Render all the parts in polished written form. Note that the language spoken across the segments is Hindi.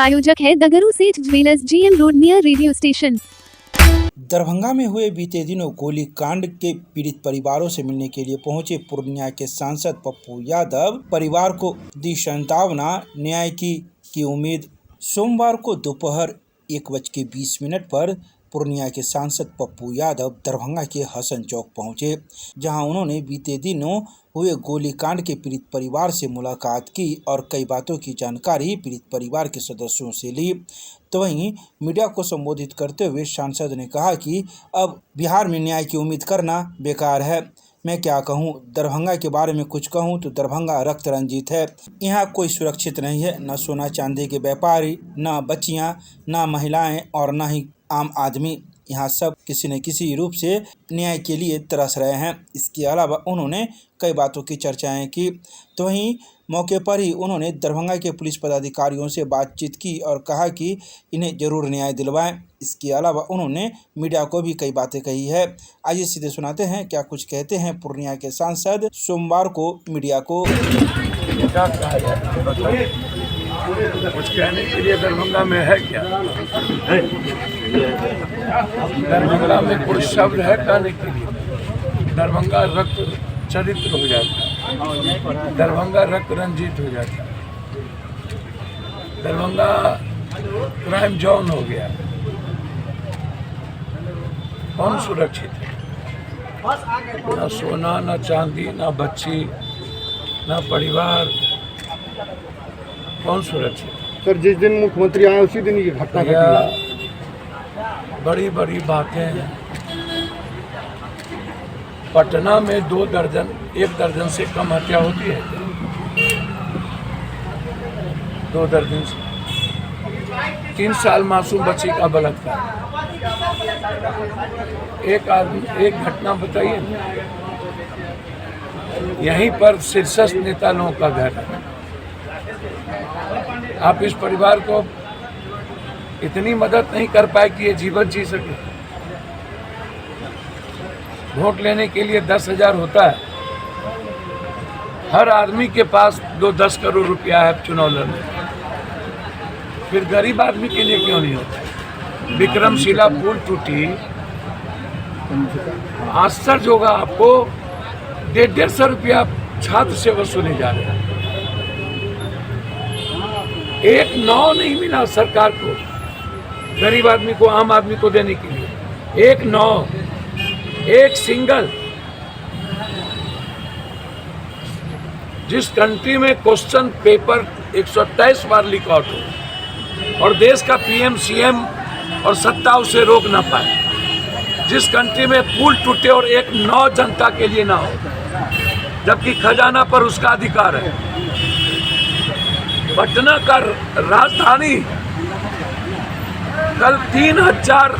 प्रायोजक है दगरू सेठ jewellers, GM road near radio station. Darbhanga में हुए बीते दिनों गोलीकांड के पीड़ित परिवारों से मिलने के लिए पहुंचे पूर्णिया के सांसद पप्पू यादव परिवार को दी सांत्वना, न्याय की उम्मीद। सोमवार को दोपहर 1:20 पर पूर्णिया के सांसद पप्पू यादव दरभंगा के हसन चौक पहुंचे, जहां उन्होंने बीते दिनों हुए गोलीकांड के पीड़ित परिवार से मुलाकात की और कई बातों की जानकारी पीड़ित परिवार के सदस्यों से ली। तो वहीं मीडिया को संबोधित करते हुए सांसद ने कहा कि अब बिहार में न्याय की उम्मीद करना बेकार है। मैं क्या कहूँ, दरभंगा के बारे में कुछ कहूँ तो दरभंगा रक्त रंजित है। यहाँ कोई सुरक्षित नहीं है, न सोना चांदी के व्यापारी, न बच्चियाँ, न महिलाएं और न ही आम आदमी। यहाँ सब किसी न किसी रूप से न्याय के लिए तरस रहे हैं। इसके अलावा उन्होंने कई बातों की चर्चाएं की। तो वहीं मौके पर ही उन्होंने दरभंगा के पुलिस पदाधिकारियों से बातचीत की और कहा कि इन्हें जरूर न्याय दिलवाएं। इसके अलावा उन्होंने मीडिया को भी कई बातें कही है। आइए सीधे सुनाते हैं क्या कुछ कहते हैं पूर्णिया के सांसद सोमवार को मीडिया को। क्या कहा जाए, कुछ कहने के लिए दरभंगा में है क्या? दरभंगा में कोई शब्द है कहने के लिए? दरभंगा रक्त चरित्र हो जाता है, दरभंगा रक्त रंजित हो जाता है, दरभंगा क्राइम जोन हो गया। कौन सुरक्षित है? ना सोना, ना चांदी, ना बच्ची, ना परिवार, कौन सुरक्षित? सर, जिस दिन मुख्यमंत्री आए उसी दिन ये घटना घटी। बड़ी बड़ी बातें। पटना में 1 दर्जन से कम हत्या होती है। 2 दर्जन से 3 साल मासूम बच्ची का बलात्कार। एक घटना बताइए। यहीं पर शीर्षस्थ नेता लोगों का घर है। आप इस परिवार को इतनी मदद नहीं कर पाए कि ये जीवन जी सके। वोट लेने के लिए 10,000 होता है। हर आदमी के पास 2-10 करोड़ रुपया है चुनाव लड़ने। फिर गरीब आदमी के लिए क्यों नहीं होता? विक्रमशिला पुल टूटी, आश्चर्य होगा आपको, 150 रुपया छात्र से वसूले जा रहे हैं। 1 9 नहीं मिला सरकार को, गरीब आदमी को, आम आदमी को देने के लिए। 1 9, एक सिंगल। जिस कंट्री में क्वेश्चन पेपर 128 बार लीक आउट हो और देश का PM CM और सत्ता उसे रोक ना पाए, जिस कंट्री में पुल टूटे और 1 9 जनता के लिए ना हो, जबकि खजाना पर उसका अधिकार है। पटना का राजधानी कल 3000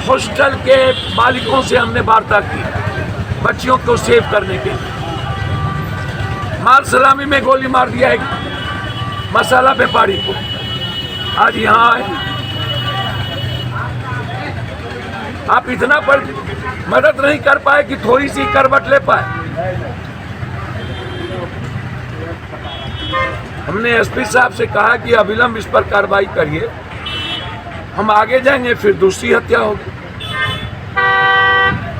हॉस्टल के मालिकों से हमने वार्ता की, बच्चियों को सेव करने के लिए। माल सलामी में गोली मार दिया एक मसाला व्यापारी को। आज यहाँ आए, आप इतना पर मदद नहीं कर पाए कि थोड़ी सी करवट ले पाए। हमने SP साहब से कहा कि अविलंब इस पर कार्रवाई करिए। हम आगे जाएंगे, फिर दूसरी हत्या होगी।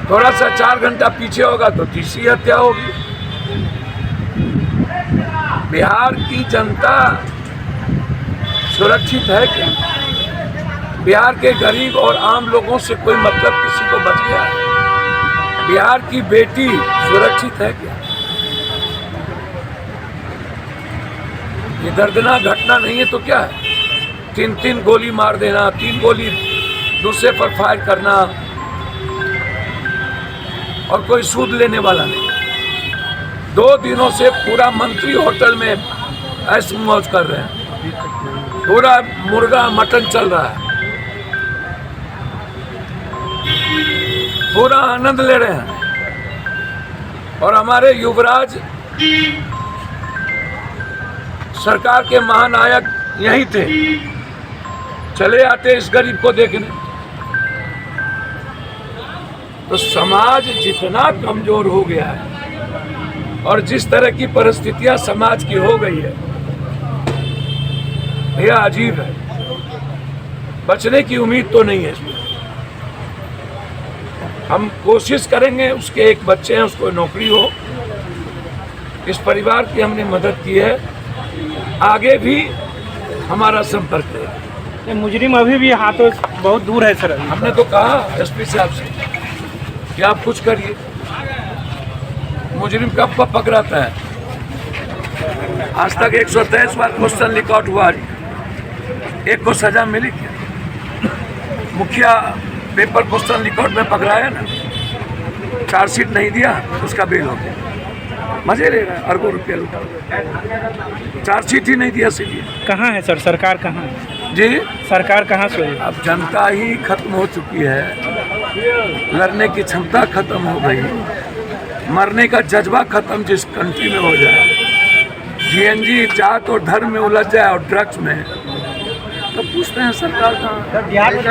थोड़ा सा 4 घंटा पीछे होगा तो तीसरी हत्या होगी। बिहार की जनता सुरक्षित है क्या? बिहार के गरीब और आम लोगों से कोई मतलब किसी को बच गया? बिहार की बेटी सुरक्षित है क्या? ये दर्दनाक घटना नहीं है तो क्या है? 3 गोली मार देना, 3 गोली दूसरे पर फायर करना, और कोई सूद लेने वाला नहीं। 2 दिनों से पूरा मंत्री होटल में ऐश मौज कर रहे हैं। पूरा मुर्गा मटन चल रहा है, पूरा आनंद ले रहे हैं। और हमारे युवराज सरकार के महानायक यहीं थे, चले आते इस गरीब को देखने। तो समाज जितना कमजोर हो गया है और जिस तरह की परिस्थितियां समाज की हो गई है, भैया अजीब है, बचने की उम्मीद तो नहीं है इसमें। हम कोशिश करेंगे, उसके एक बच्चे हैं, उसको नौकरी हो। इस परिवार की हमने मदद की है, आगे भी हमारा संपर्क है। ये मुजरिम अभी भी हाथों बहुत दूर है सर। हमने तो कहा एसपी साहब से कि आप कुछ करिए। मुजरिम कब पकड़ाता है? आज तक 123 बार क्वेश्चन रिकॉर्ड हुआ, एक को सजा मिली क्या? मुखिया पेपर क्वेश्चन रिकॉर्ड में पकड़ाया ना, चार्जशीट नहीं दिया, उसका बेल हो गया। मजे ले रहा है, अरबों रुपया लुटा, चार्जशीट ही नहीं दिया सीधे। कहाँ है सर सरकार, कहाँ है जी? सरकार कहाँ से हुई? अब जनता ही खत्म हो चुकी है, लड़ने की क्षमता खत्म हो गई, मरने का जज्बा खत्म जिस कंट्री में हो जाए, जीएनजी जात और धर्म में उलझ जाए और ड्रग्स में, तो पूछते हैं सरकार कहाँ? बिहार में